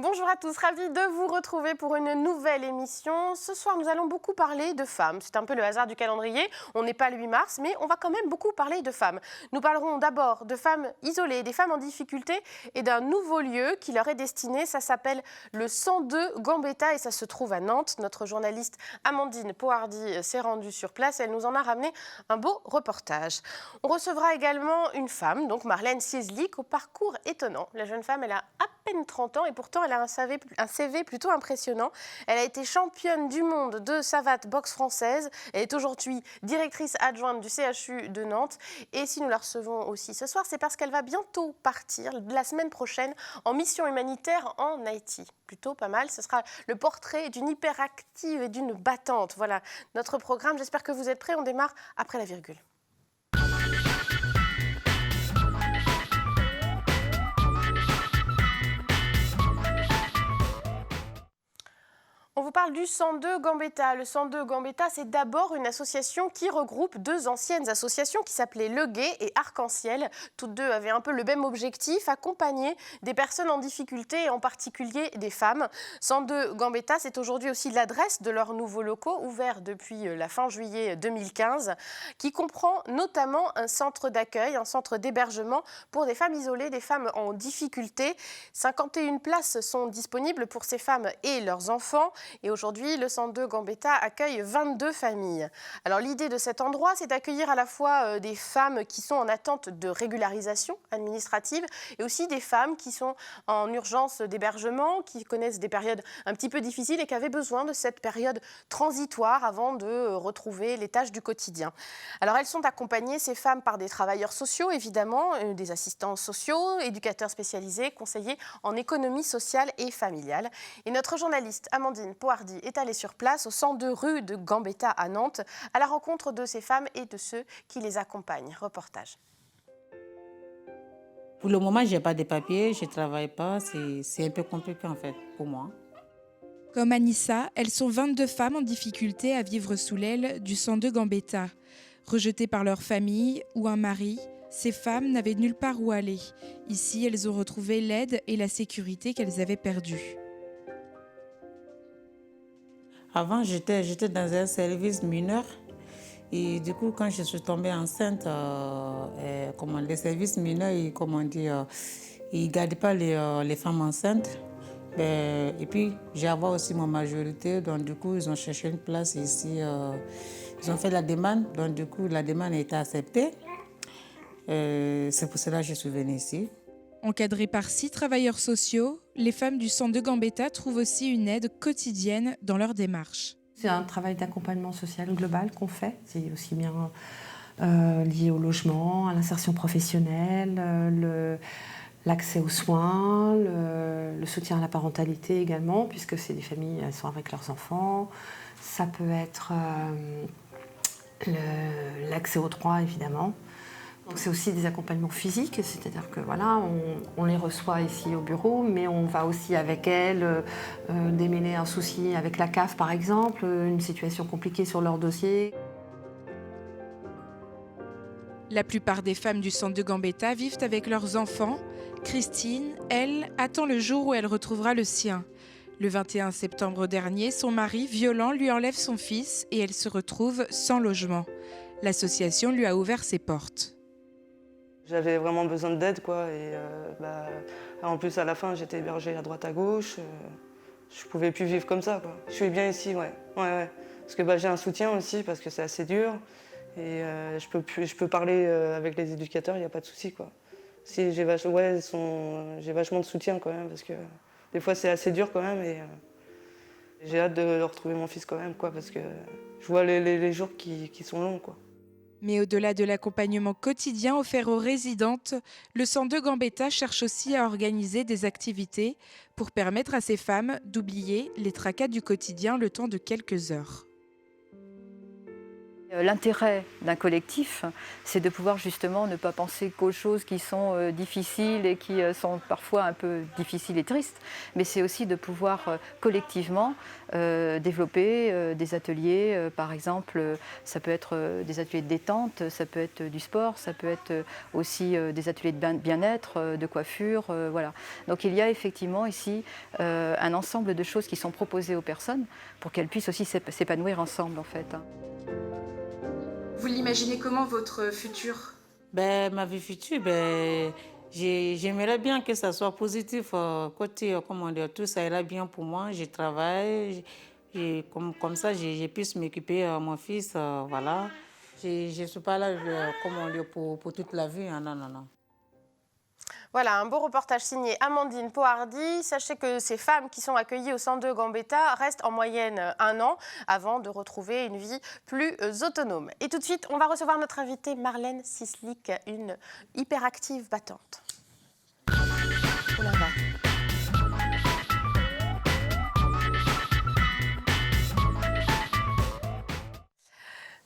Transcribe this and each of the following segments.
Bonjour à tous, ravie de vous retrouver pour une nouvelle émission. Ce soir, nous allons beaucoup parler de femmes. C'est un peu le hasard du calendrier. On n'est pas le 8 mars, mais on va quand même beaucoup parler de femmes. Nous parlerons d'abord de femmes isolées, des femmes en difficulté et d'un nouveau lieu qui leur est destiné. Ça s'appelle le 102 Gambetta et ça se trouve à Nantes. Notre journaliste Amandine Pohardy s'est rendue sur place et elle nous en a ramené un beau reportage. On recevra également une femme, donc Marlène Sieslik, au parcours étonnant. La jeune femme, elle a à peine 30 ans et pourtant elle a un CV plutôt impressionnant. Elle a été championne du monde de savate boxe française. Elle est aujourd'hui directrice adjointe du CHU de Nantes. Et si nous la recevons aussi ce soir, c'est parce qu'elle va bientôt partir la semaine prochaine en mission humanitaire en Haïti. Plutôt pas mal. Ce sera le portrait d'une hyperactive et d'une battante. Voilà notre programme. J'espère que vous êtes prêts. On démarre après la virgule. On vous parle du 102 Gambetta. Le 102 Gambetta, c'est d'abord une association qui regroupe deux anciennes associations qui s'appelaient Le Guet et Arc-en-Ciel. Toutes deux avaient un peu le même objectif, accompagner des personnes en difficulté et en particulier des femmes. 102 Gambetta, c'est aujourd'hui aussi l'adresse de leurs nouveaux locaux ouverts depuis la fin juillet 2015 qui comprend notamment un centre d'accueil, un centre d'hébergement pour des femmes isolées, des femmes en difficulté. 51 places sont disponibles pour ces femmes et leurs enfants. Et aujourd'hui, le 102 Gambetta accueille 22 familles. Alors l'idée de cet endroit, c'est d'accueillir à la fois des femmes qui sont en attente de régularisation administrative et aussi des femmes qui sont en urgence d'hébergement, qui connaissent des périodes un petit peu difficiles et qui avaient besoin de cette période transitoire avant de retrouver les tâches du quotidien. Alors elles sont accompagnées, ces femmes, par des travailleurs sociaux, évidemment, des assistants sociaux, éducateurs spécialisés, conseillers en économie sociale et familiale. Et notre journaliste Amandine Pohardy est allée sur place au 102 rue de Gambetta à Nantes à la rencontre de ces femmes et de ceux qui les accompagnent. Reportage. Pour le moment, je n'ai pas de papiers, je ne travaille pas, c'est un peu compliqué en fait pour moi. Comme Anissa, elles sont 22 femmes en difficulté à vivre sous l'aile du 102 Gambetta. Rejetées par leur famille ou un mari, ces femmes n'avaient nulle part où aller. Ici, elles ont retrouvé l'aide et la sécurité qu'elles avaient perdues. Avant, j'étais dans un service mineur et du coup, quand je suis tombée enceinte, les services mineurs, ils ne gardent pas les femmes enceintes. Et puis, j'ai avoir aussi ma majorité, donc du coup, ils ont cherché une place ici. Ils ont fait la demande, donc du coup, la demande a été acceptée. C'est pour cela que je suis venue ici. Encadrées par 6 travailleurs sociaux, les femmes du 102 Gambetta trouvent aussi une aide quotidienne dans leur démarche. C'est un travail d'accompagnement social global qu'on fait. C'est aussi bien lié au logement, à l'insertion professionnelle, l'accès aux soins, le soutien à la parentalité également, puisque c'est des familles, elles sont avec leurs enfants. Ça peut être l'accès aux droits, évidemment. Donc c'est aussi des accompagnements physiques, c'est-à-dire que voilà, on les reçoit ici au bureau, mais on va aussi avec elles démêler un souci avec la CAF par exemple, une situation compliquée sur leur dossier. La plupart des femmes du 102 Gambetta vivent avec leurs enfants. Christine, elle, attend le jour où elle retrouvera le sien. Le 21 septembre dernier, son mari violent lui enlève son fils et elle se retrouve sans logement. L'association lui a ouvert ses portes. J'avais vraiment besoin d'aide, quoi. Et en plus, à la fin, j'étais hébergée à droite à gauche. Je pouvais plus vivre comme ça, quoi. Je suis bien ici, ouais. Parce que j'ai un soutien aussi, parce que c'est assez dur. Et je peux parler avec les éducateurs, il n'y a pas de souci, quoi. Si, j'ai vachement de soutien quand même, parce que des fois, c'est assez dur quand même. Et j'ai hâte de retrouver mon fils quand même, quoi, parce que je vois les jours qui sont longs, quoi. Mais au-delà de l'accompagnement quotidien offert aux résidentes, le 102 Gambetta cherche aussi à organiser des activités pour permettre à ces femmes d'oublier les tracas du quotidien le temps de quelques heures. L'intérêt d'un collectif, c'est de pouvoir justement ne pas penser qu'aux choses qui sont difficiles et qui sont parfois un peu difficiles et tristes, mais c'est aussi de pouvoir collectivement développer des ateliers. Par exemple, ça peut être des ateliers de détente, ça peut être du sport, ça peut être aussi des ateliers de bien-être, de coiffure, voilà. Donc il y a effectivement ici un ensemble de choses qui sont proposées aux personnes pour qu'elles puissent aussi s'épanouir ensemble en fait. Vous l'imaginez comment votre futur? Ma vie future, j'aimerais bien que ça soit positif. Côté, comment dire, tout ça ira bien pour moi. Je travaille, comme ça, je puisse m'occuper de mon fils. Voilà. Je ne suis pas là comment dire, pour toute la vie. Hein, non, non, non. Voilà, un beau reportage signé Amandine Pohardi. Sachez que ces femmes qui sont accueillies au 102 Gambetta restent en moyenne 1 an avant de retrouver une vie plus autonome. Et tout de suite, on va recevoir notre invitée Marlène Sislik, une hyperactive battante. On la va.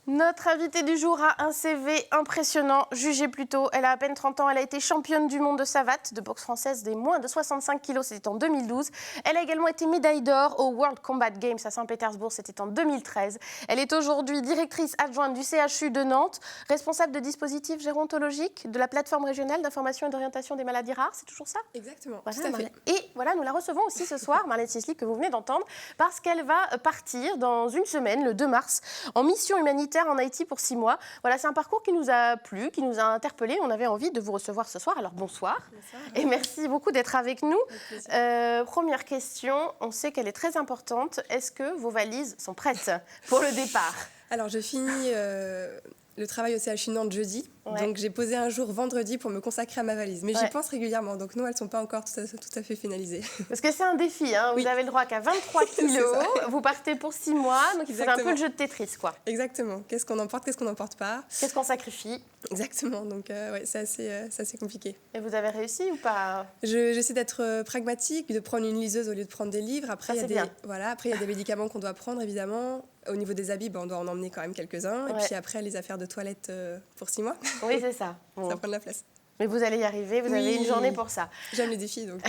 Notre invitée du jour a un CV impressionnant, jugez plutôt. Elle a à peine 30 ans, elle a été championne du monde de savate, de boxe française des moins de 65 kilos, c'était en 2012. Elle a également été médaille d'or au World Combat Games à Saint-Pétersbourg, c'était en 2013. Elle est aujourd'hui directrice adjointe du CHU de Nantes, responsable de dispositifs gérontologiques de la plateforme régionale d'information et d'orientation des maladies rares, c'est toujours ça? Exactement, Voilà, tout à fait. Et voilà, nous la recevons aussi ce soir, Marlène Sislik, que vous venez d'entendre, parce qu'elle va partir dans une semaine, le 2 mars, en mission humanitaire en Haïti pour 6 mois. Voilà, c'est un parcours qui nous a plu, qui nous a interpellés. On avait envie de vous recevoir ce soir. Alors bonsoir. Bonsoir. Et merci beaucoup d'être avec nous. Première question, on sait qu'elle est très importante. Est-ce que vos valises sont prêtes pour le départ? Alors, je finis le travail au CHU Nantes jeudi. Ouais. Donc, j'ai posé un jour vendredi pour me consacrer à ma valise. Mais j'y pense régulièrement. Donc, non, elles ne sont pas encore tout à fait finalisées. Parce que c'est un défi. Hein. Vous avez le droit qu'à 23 kilos. Vous partez pour 6 mois. Donc, il faut un peu le jeu de Tetris, quoi. Exactement. Qu'est-ce qu'on emporte, qu'est-ce qu'on n'emporte pas? Qu'est-ce qu'on sacrifie? Exactement. Donc, ouais, c'est assez compliqué. Et vous avez réussi ou pas? J'essaie d'être pragmatique, de prendre une liseuse au lieu de prendre des livres. Après, il y a des médicaments qu'on doit prendre, évidemment. Au niveau des habits, on doit en emmener quand même quelques-uns. Ouais. Et puis après, les affaires de toilette pour 6 mois. Oui, c'est ça. Bon. Ça prend de la place. Mais vous allez y arriver, vous avez une journée pour ça. J'aime les défis, donc.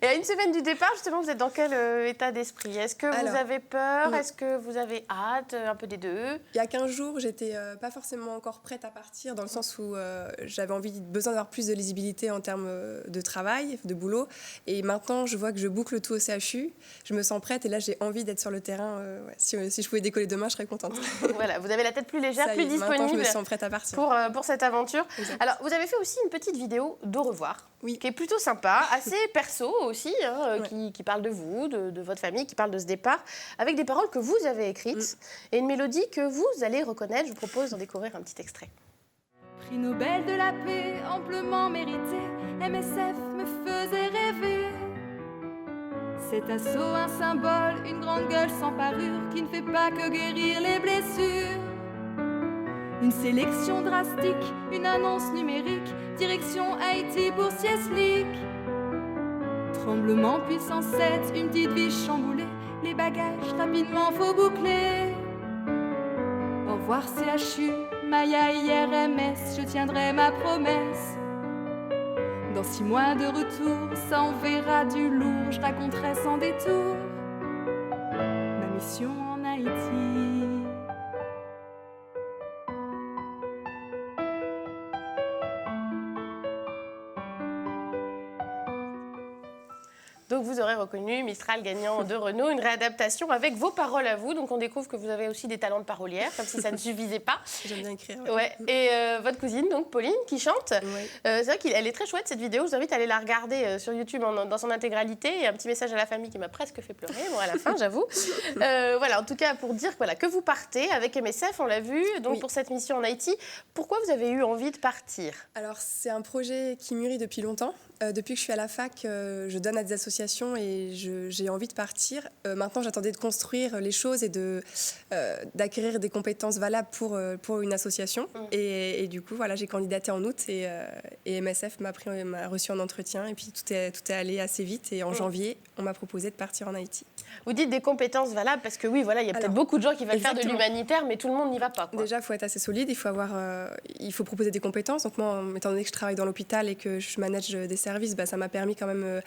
Et à une semaine du départ, justement, vous êtes dans quel état d'esprit? Est-ce que vous avez peur? Est-ce que vous avez hâte? Un peu des deux? Il y a 15 jours, j'étais pas forcément encore prête à partir, dans le sens où j'avais besoin d'avoir plus de lisibilité en termes de travail, de boulot. Et maintenant, je vois que je boucle tout au CHU. Je me sens prête et là, j'ai envie d'être sur le terrain. Si je pouvais décoller demain, je serais contente. Voilà, vous avez la tête plus légère, plus disponible. Maintenant, je me sens prête à partir. Pour cette aventure. Exact. Alors, vous avez fait aussi une petite vidéo d'au revoir, qui est plutôt sympa, assez perso aussi, hein, qui parle de vous, de votre famille, qui parle de ce départ, avec des paroles que vous avez écrites et une mélodie que vous allez reconnaître. Je vous propose d'en découvrir un petit extrait. Prix Nobel de la paix, amplement mérité, MSF me faisait rêver. Cet assaut, un symbole, une grande gueule sans parure, qui ne fait pas que guérir les blessures. Une sélection drastique, une annonce numérique, direction Haïti pour Sieslik. Tremblement puissance 7, une petite vie chamboulée, les bagages rapidement faut boucler. Au revoir CHU, Maya IRMS, je tiendrai ma promesse. Dans 6 mois de retour, ça en verra du lourd, je raconterai sans détour ma mission en Haïti. Donc vous aurez reconnu Mistral gagnant de Renault, une réadaptation avec vos paroles à vous. Donc on découvre que vous avez aussi des talents de parolière, comme si ça ne suffisait pas. J'aime bien écrire. Ouais. Et votre cousine, donc Pauline, qui chante. C'est vrai qu'elle est très chouette cette vidéo. Je vous invite à aller la regarder sur YouTube dans son intégralité. Et un petit message à la famille qui m'a presque fait pleurer, bon, à la fin, j'avoue. Voilà, en tout cas, pour dire que vous partez avec MSF, on l'a vu, donc pour cette mission en Haïti. Pourquoi vous avez eu envie de partir? Alors, c'est un projet qui mûrit depuis longtemps. Depuis que je suis à la fac, je donne à des associations et j'ai envie de partir. Maintenant, j'attendais de construire les choses et d'acquérir des compétences valables pour une association. Et du coup, voilà, j'ai candidaté en août et MSF m'a reçu en entretien. Et puis, tout est allé assez vite. Et en janvier, on m'a proposé de partir en Haïti. Vous dites des compétences valables parce que oui, voilà, il y a peut-être beaucoup de gens qui veulent faire de l'humanitaire, mais tout le monde n'y va pas, quoi. Déjà, il faut être assez solide, il faut proposer des compétences. Donc moi, étant donné que je travaille dans l'hôpital et que je manage des services, ça m'a permis quand même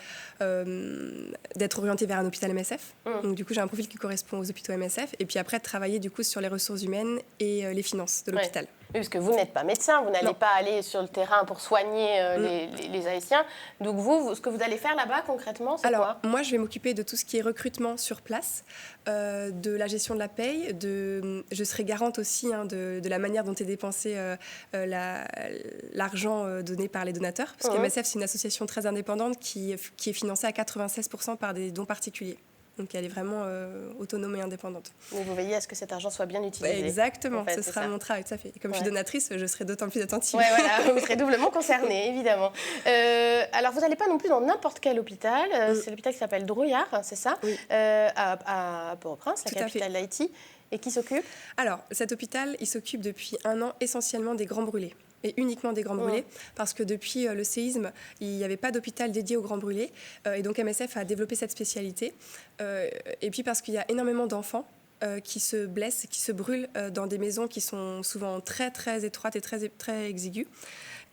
d'être orientée vers un hôpital MSF. Donc du coup, j'ai un profil qui correspond aux hôpitaux MSF. Et puis après, de travailler du coup sur les ressources humaines et les finances de l'hôpital. Oui, parce que vous n'êtes pas médecin, vous n'allez pas aller sur le terrain pour soigner les Haïtiens. Donc vous, ce que vous allez faire là-bas concrètement, c'est quoi ? Moi, je vais m'occuper de tout ce qui est recrutement sur place, de la gestion de la paye, je serai garante aussi de la manière dont est dépensé l'argent donné par les donateurs. Parce que MSF, c'est une association très indépendante qui est financée à 96% par des dons particuliers. Donc elle est vraiment autonome et indépendante. Mais vous veillez à ce que cet argent soit bien utilisé. Exactement, en fait, ce sera mon travail, tout à fait. Et comme je suis donatrice, je serai d'autant plus attentive. Oui, voilà, vous serez doublement concernée, évidemment. Alors vous n'allez pas non plus dans n'importe quel hôpital. C'est l'hôpital qui s'appelle Drouillard, c'est ça, oui. À Port-au-Prince, la capitale d'Haïti. Et qui s'occupe ? Alors cet hôpital, il s'occupe depuis 1 an essentiellement des grands brûlés. Et uniquement des grands brûlés, parce que depuis le séisme, il n'y avait pas d'hôpital dédié aux grands brûlés. Et donc MSF a développé cette spécialité. Et puis parce qu'il y a énormément d'enfants qui se blessent, qui se brûlent dans des maisons qui sont souvent très, très étroites et très, très exiguës.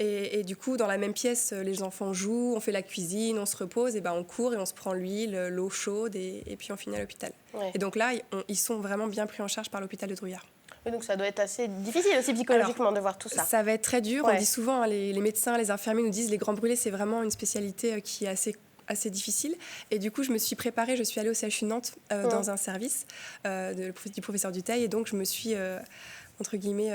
Et du coup, dans la même pièce, les enfants jouent, on fait la cuisine, on se repose, et on court et on se prend l'huile, l'eau chaude, et puis on finit à l'hôpital. Ouais. Et donc là, ils sont vraiment bien pris en charge par l'hôpital de Drouillard. Et donc ça doit être assez difficile aussi psychologiquement de voir tout ça. Ça va être très dur. On dit souvent, les médecins, les infirmiers nous disent les grands brûlés, c'est vraiment une spécialité qui est assez difficile. Et du coup, je me suis préparée. Je suis allée au CHU Nantes dans un service du professeur Dutheil. Et donc, je me suis, entre guillemets,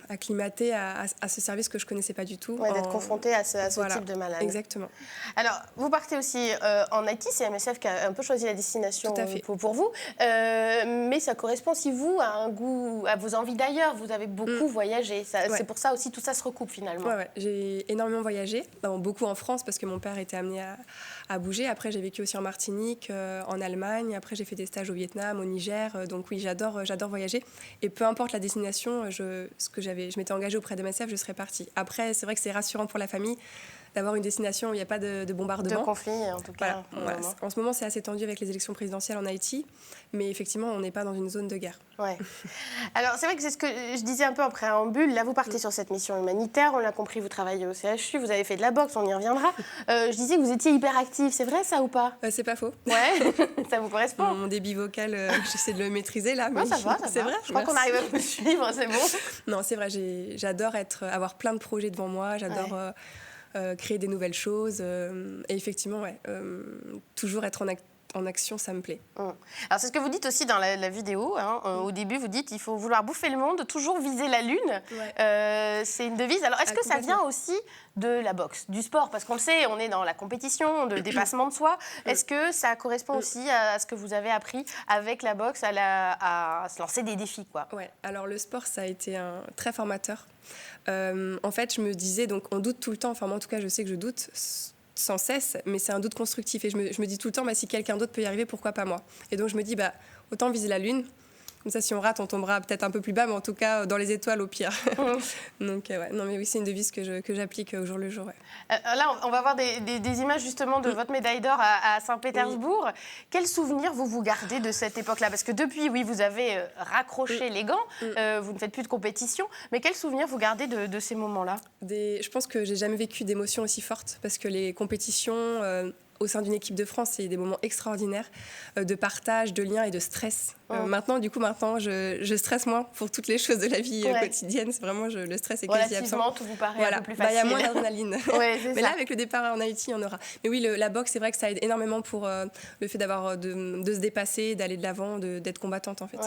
acclimatée à ce service que je ne connaissais pas du tout. D'être confrontée à ce type de malade. Exactement. Alors, vous partez aussi en Haïti. C'est MSF qui a un peu choisi la destination pour vous. Mais ça correspond aussi, vous, à vos envies d'ailleurs. Vous avez beaucoup voyagé. C'est pour ça aussi, tout ça se recoupe finalement. Ouais. J'ai énormément voyagé. Beaucoup en France parce que mon père était amené à bouger. Après, j'ai vécu aussi en Martinique, en Allemagne. Après, j'ai fait des stages au Vietnam, au Niger. Donc oui, j'adore voyager. Et peu importe la destination, je m'étais engagée auprès de MSF, je serais partie. Après, c'est vrai que c'est rassurant pour la famille d'avoir une destination où il n'y a pas de bombardement. De conflit, en tout cas. Voilà. En ce moment, c'est assez tendu avec les élections présidentielles en Haïti, mais effectivement, on n'est pas dans une zone de guerre. Ouais. Alors, c'est vrai que c'est ce que je disais un peu en préambule. Là, vous partez sur cette mission humanitaire, on l'a compris, vous travaillez au CHU, vous avez fait de la boxe, on y reviendra. Je disais que vous étiez hyper active, c'est vrai ça ou pas ? C'est pas faux. Ouais, ça vous correspond ? Mon débit vocal, j'essaie de le maîtriser là. Mais ça va. C'est vrai. Je crois qu'on arrive à vous suivre, c'est bon. Non, c'est vrai, j'adore avoir plein de projets devant moi, j'adore... créer des nouvelles choses. Et effectivement, toujours être en action, ça me plaît. Alors, c'est ce que vous dites aussi dans la vidéo. Au début, vous dites qu'il faut vouloir bouffer le monde, toujours viser la lune. C'est une devise. Alors, est-ce que ça vient aussi de la boxe, du sport ? Parce qu'on le sait, on est dans la compétition, de dépassement de soi. Est-ce que ça correspond aussi à ce que vous avez appris avec la boxe, à se lancer des défis, quoi ? Ouais. Alors, le sport, ça a été très formateur. En fait, je me disais, donc on doute tout le temps, enfin moi en tout cas je sais que je doute sans cesse, mais c'est un doute constructif et je me dis tout le temps, si quelqu'un d'autre peut y arriver, pourquoi pas moi ? Et donc je me dis, autant viser la lune, comme ça si on rate, on tombera peut-être un peu plus bas, mais en tout cas dans les étoiles au pire. Donc non mais oui, c'est une devise que j'applique au jour le jour. Là, on va voir des images justement de votre médaille d'or à Saint-Pétersbourg. Oui. Quels souvenirs vous gardez de cette époque-là ? Parce que depuis, oui, vous avez raccroché les gants, vous ne faites plus de compétition, mais quels souvenirs vous gardez de ces moments-là ? Je pense que j'ai jamais vécu d'émotions aussi fortes, parce que les compétitions... au sein d'une équipe de France, c'est des moments extraordinaires de partage, de lien et de stress. Maintenant, je stresse moins pour toutes les choses de la vie quotidienne. C'est vraiment le stress est quasi absent. Relativement, tout vous paraît un peu plus facile. Il y a moins d'adrénaline. Mais ça. là, avec le départ en Haïti, il y en aura. Mais oui, la boxe, c'est vrai que ça aide énormément pour le fait de se dépasser, d'aller de l'avant, d'être combattante en fait.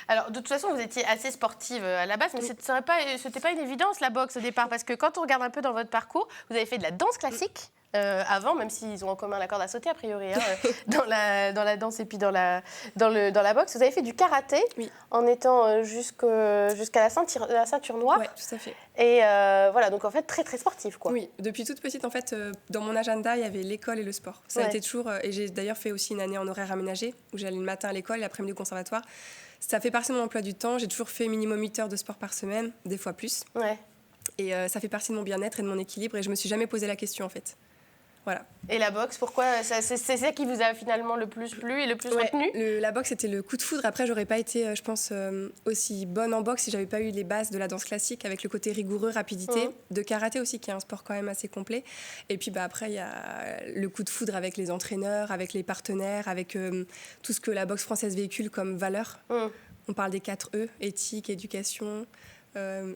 Alors, de toute façon, vous étiez assez sportive à la base, mais c'était pas une évidence la boxe au départ, parce que quand on regarde un peu dans votre parcours, vous avez fait de la danse classique. Avant, même s'ils ont en commun la corde à sauter, a priori, dans la danse et puis dans la boxe. Vous avez fait du karaté en étant jusqu'à la ceinture noire. Oui, tout à fait. Et voilà, donc en fait, très, très sportif, quoi. Oui, depuis toute petite, en fait, dans mon agenda, il y avait l'école et le sport. Ça a été toujours... et j'ai d'ailleurs fait aussi une année en horaire aménagé, où j'allais le matin à l'école et l'après-midi au conservatoire. Ça fait partie de mon emploi du temps. J'ai toujours fait minimum 8 heures de sport par semaine, des fois plus. Et ça fait partie de mon bien-être et de mon équilibre. Et je ne me suis jamais posé la question, en fait. Voilà. Et la boxe, pourquoi c'est ça qui vous a finalement le plus plu et le plus retenu? La boxe, c'était le coup de foudre. Après, j'aurais pas été, je pense, aussi bonne en boxe si j'avais pas eu les bases de la danse classique avec le côté rigoureux, rapidité, de karaté aussi, qui est un sport quand même assez complet. Et puis après, il y a le coup de foudre avec les entraîneurs, avec les partenaires, avec tout ce que la boxe française véhicule comme valeur. On parle des 4 E, éthique, éducation,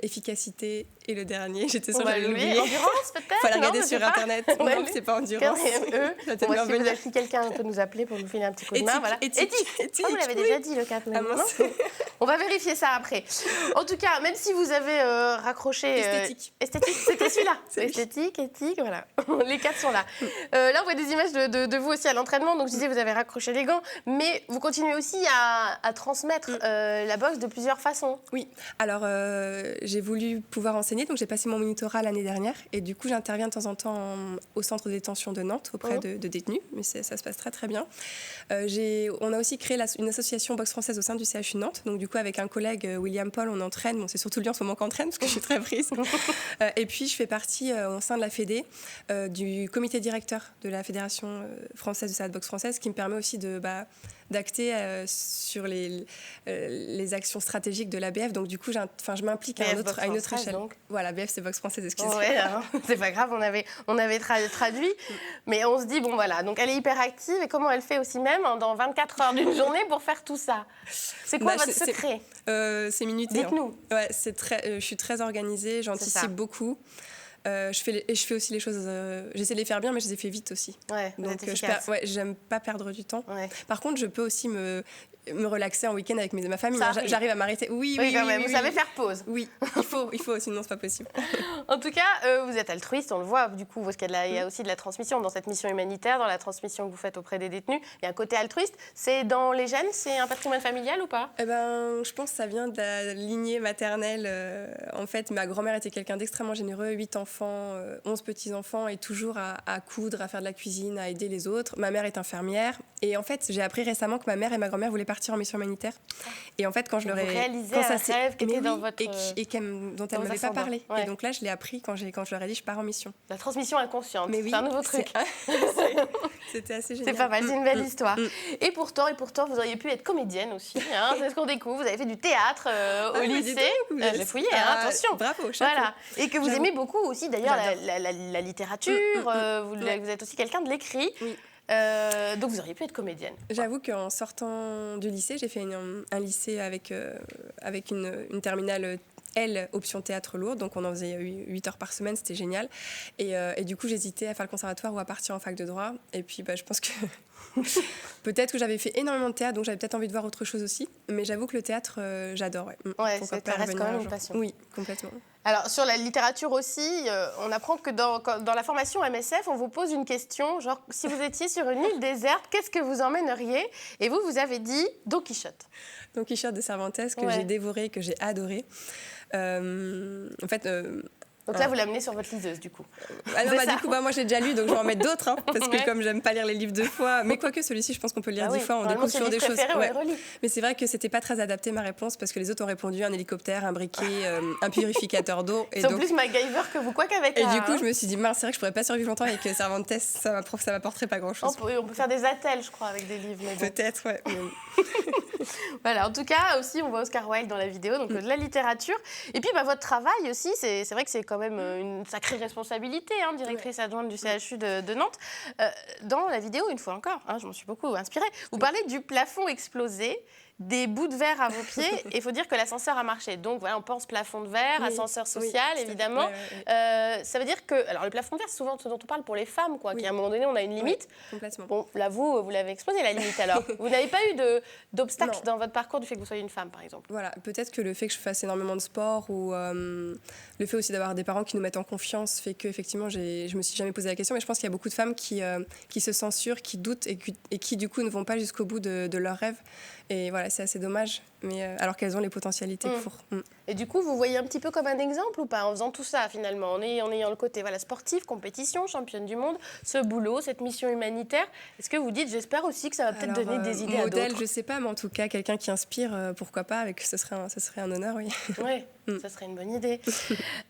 efficacité et le dernier, j'étais sûre que j'allais l'oublier. Endurance peut-être? Faut la regarder sur internet. Non, c'est pas endurance. Si vous avez quelqu'un peut nous appeler pour nous filer un petit coup de main. Voilà. Éthique. Vous l'avez déjà dit le 4. On va vérifier ça après. En tout cas, même si vous avez raccroché... Esthétique. Esthétique, c'était celui-là. Esthétique, éthique, voilà. Les 4 sont là. Là, on voit des images de vous aussi à l'entraînement. Donc, je disais, vous avez raccroché les gants. Mais vous continuez aussi à transmettre la boxe de plusieurs façons. Oui. Alors, j'ai voulu pouvoir enseigner. Donc, j'ai passé mon monitorat l'année dernière. Et du coup, j'interviens de temps en temps au centre de détention de Nantes auprès de détenus. Mais ça se passe très, très bien. On a aussi créé une association boxe française au sein du CHU Nantes. Donc, du coup, avec un collègue, William Paul, on entraîne. Bon, c'est surtout lui en ce moment qu'entraîne parce que je suis très prise. Et puis, je fais partie au sein de la Fédé du comité directeur de la Fédération française de salle de boxe française, qui me permet aussi d'acter sur les actions stratégiques de la BF. Donc, du coup, je m'implique à une autre échelle. Donc. Voilà, BF, c'est boxe française, excusez-moi. Ouais, c'est pas grave, on avait traduit. Mais on se dit, bon, voilà, donc elle est hyper active. Et comment elle fait aussi même dans 24 heures d'une journée pour faire tout ça? C'est quoi votre secret? C'est minuté. Dites-nous. Ouais, je suis très organisée, j'anticipe beaucoup. Je fais aussi les choses. J'essaie de les faire bien, mais je les fais vite aussi. Ouais, donc j'aime pas perdre du temps. Ouais. Par contre, je peux aussi me relaxer en week-end avec ma famille. J'arrive à m'arrêter. Oui, quand même. Vous savez faire pause. Oui, il faut, sinon c'est pas possible. En tout cas, vous êtes altruiste, on le voit du coup, parce qu'il y a aussi de la transmission dans cette mission humanitaire, dans la transmission que vous faites auprès des détenus. Il y a un côté altruiste. C'est dans les gènes, c'est un patrimoine familial ou pas? Je pense que ça vient de la lignée maternelle. En fait, ma grand-mère était quelqu'un d'extrêmement généreux, 8 enfants, 11 petits-enfants, et toujours à coudre, à faire de la cuisine, à aider les autres. Ma mère est infirmière. Et en fait, j'ai appris récemment que ma mère et ma grand-mère voulaient partir en mission humanitaire. Et en fait, quand je leur ai... Vous réalisez un rêve qui était dans votre... dont elle ne m'avait pas parlé. Ouais. Et donc là, je l'ai appris quand je leur ai dit, je pars en mission. La transmission inconsciente, mais oui, c'est un nouveau truc. C'était assez génial. C'est pas mal, c'est une belle histoire. Et pourtant, vous auriez pu être comédienne aussi. Hein, c'est ce qu'on découvre. Vous avez fait du théâtre au lycée. J'ai fouillé, attention. Bravo, chapeau. Voilà. Et que vous aimez beaucoup aussi, d'ailleurs, la littérature. Vous êtes aussi quelqu'un de l'écrit. Oui. Donc vous auriez pu être comédienne. J'avoue qu'en sortant du lycée, j'ai fait un lycée avec une terminale L, option théâtre lourd, donc on en faisait 8 heures par semaine, c'était génial. Et du coup, j'hésitais à faire le conservatoire ou à partir en fac de droit. Et puis, je pense que peut-être que j'avais fait énormément de théâtre, donc j'avais peut-être envie de voir autre chose aussi. Mais j'avoue que le théâtre, j'adore. Ouais, ça reste quand même une passion. Oui, complètement. Alors, sur la littérature aussi, on apprend que dans la formation MSF, on vous pose une question, genre, si vous étiez sur une île déserte, qu'est-ce que vous emmèneriez? Et vous avez dit Don Quichotte. Don Quichotte de Cervantes, que j'ai dévoré, que j'ai adoré. En fait... Donc là, vous l'amenez sur votre liseuse, du coup. Du coup, moi, j'ai déjà lu, donc je vais en mettre d'autres, parce que comme j'aime pas lire les livres 2 fois, mais quoique celui-ci, je pense qu'on peut le lire 10 fois, on découvre sur des choses. Mais c'est vrai que c'était pas très adapté, ma réponse, parce que les autres ont répondu un hélicoptère, un briquet, un purificateur d'eau. C'est en plus MacGyver que vous, quoi qu'avec. Et du coup, je me suis dit, mince, c'est vrai que je pourrais pas survivre longtemps avec Cervantes, ça m'apporterait pas grand-chose. On peut faire des attelles, je crois, avec des livres. Peut-être, ouais. Voilà, en tout cas, aussi, on voit Oscar Wilde dans la vidéo, donc de la littérature. Et puis, votre travail aussi, c'est vrai que c'est quand même une sacrée responsabilité, directrice adjointe du CHU de Nantes. Dans la vidéo, une fois encore, je m'en suis beaucoup inspirée, vous parlez du plafond explosé, des bouts de verre à vos pieds, et il faut dire que l'ascenseur a marché. Donc voilà, on pense plafond de verre, ascenseur social, évidemment. Ça veut dire que... Alors le plafond de verre, c'est souvent ce dont on parle pour les femmes, quoi, qu'à un moment donné, on a une limite. Complètement. Bon, là, vous l'avez explosé, la limite, alors. Vous n'avez pas eu d'obstacle dans votre parcours du fait que vous soyez une femme, par exemple? Voilà, peut-être que le fait que je fasse énormément de sport ou le fait aussi d'avoir des parents qui nous mettent en confiance fait qu'effectivement, je me suis jamais posé la question, mais je pense qu'il y a beaucoup de femmes qui se censurent, qui doutent et qui, du coup, ne vont pas jusqu'au bout de leurs rêves. Et voilà, c'est assez dommage, mais alors qu'elles ont les potentialités pour. Et du coup, vous voyez un petit peu comme un exemple ou pas, en faisant tout ça finalement, en ayant le côté sportif, compétition, championne du monde, ce boulot, cette mission humanitaire. Est-ce que vous dites, j'espère aussi que ça va peut-être donner des idées à d'autres? Modèle, je sais pas, mais en tout cas, quelqu'un qui inspire, pourquoi pas, ce serait un honneur, oui. Oui, ça serait une bonne idée.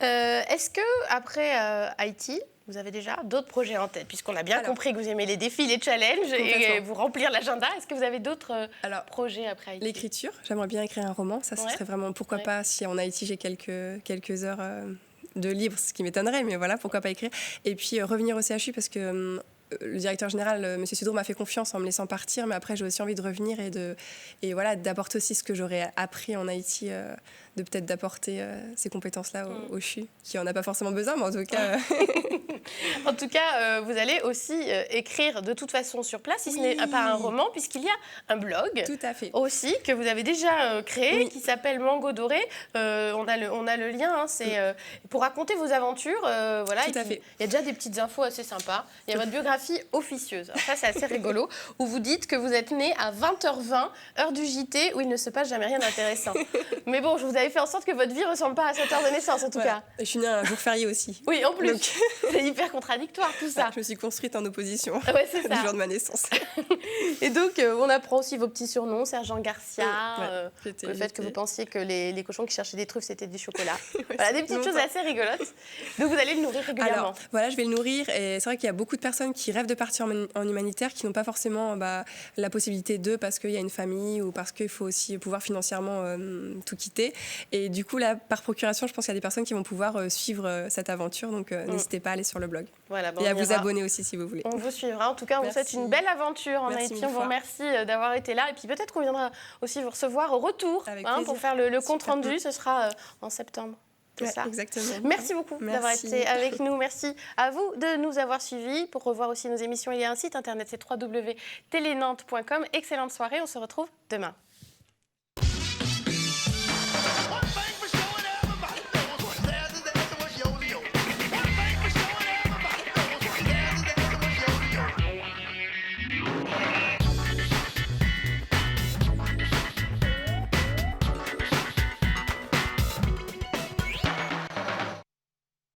Est-ce que après Haïti, Vous avez déjà d'autres projets en tête, puisqu'on a bien Alors, compris que vous aimez les défis, les challenges et complètement. vous remplir l'agenda. Est-ce que vous avez d'autres Alors, projets après Haïti? l'écriture, j'aimerais bien écrire un roman. Ça, ce Ouais. serait vraiment, pourquoi Ouais. pas, si en Haïti j'ai quelques heures de libre, ce qui m'étonnerait, mais voilà, pourquoi pas écrire. Et puis revenir au CHU parce que le directeur général, M. Sudreau, m'a fait confiance en me laissant partir, mais après j'ai aussi envie de revenir et voilà, d'apporter aussi ce que j'aurais appris en Haïti, de peut-être d'apporter ces compétences-là au CHU, qui en a pas forcément besoin, mais en tout cas... En tout cas, vous allez aussi écrire de toute façon sur place, si ce n'est pas un roman, puisqu'il y a un blog Tout à fait. aussi que vous avez déjà créé, Oui. qui s'appelle Mango Doré. On a le lien, hein, c'est pour raconter vos aventures. Voilà, Tout à fait. Il y a déjà des petites infos assez sympas. Il y a votre biographie officieuse. Alors ça, c'est assez rigolo, où vous dites que vous êtes né à 20h20, heure du JT, où il ne se passe jamais rien d'intéressant. Mais bon, je vous avais fait en sorte que votre vie ne ressemble pas à cette heure de naissance, en tout Voilà. cas. Et je suis née un jour férié aussi. Oui, en plus. Donc- C'est hyper contradictoire, tout ça. Je me suis construite en opposition Ouais, c'est le ça. jour de ma naissance. Et donc, on apprend aussi vos petits surnoms, Sergent Garcia, Ouais, le fait que vous pensiez que les cochons qui cherchaient des truffes, c'était du chocolat. Ouais, Voilà, des c'est petites choses longtemps. assez rigolotes. Donc, vous allez le nourrir régulièrement. Alors, voilà, je vais le nourrir et c'est vrai qu'il y a beaucoup de personnes qui rêvent de partir en humanitaire qui n'ont pas forcément la possibilité d'eux parce qu'il y a une famille ou parce qu'il faut aussi pouvoir financièrement tout quitter. Et du coup, là, par procuration, je pense qu'il y a des personnes qui vont pouvoir suivre cette aventure. Donc, n'hésitez pas à aller sur le blog. Voilà, bon, Et à on vous ira. abonner aussi si vous voulez. On vous suivra. En tout cas, on vous Merci. souhaite une belle aventure en Merci Haïti. mille On vous fois. remercie d'avoir été là. Et puis peut-être qu'on viendra aussi vous recevoir au retour Avec pour plaisir. faire le Super. compte rendu. Ce sera en septembre. C'est Ouais, ça. exactement. Merci beaucoup d'avoir Merci. été avec nous. Merci à vous de nous avoir suivis. Pour revoir aussi nos émissions, il y a un site internet, c'est www.telenante.com. Excellente soirée, on se retrouve demain.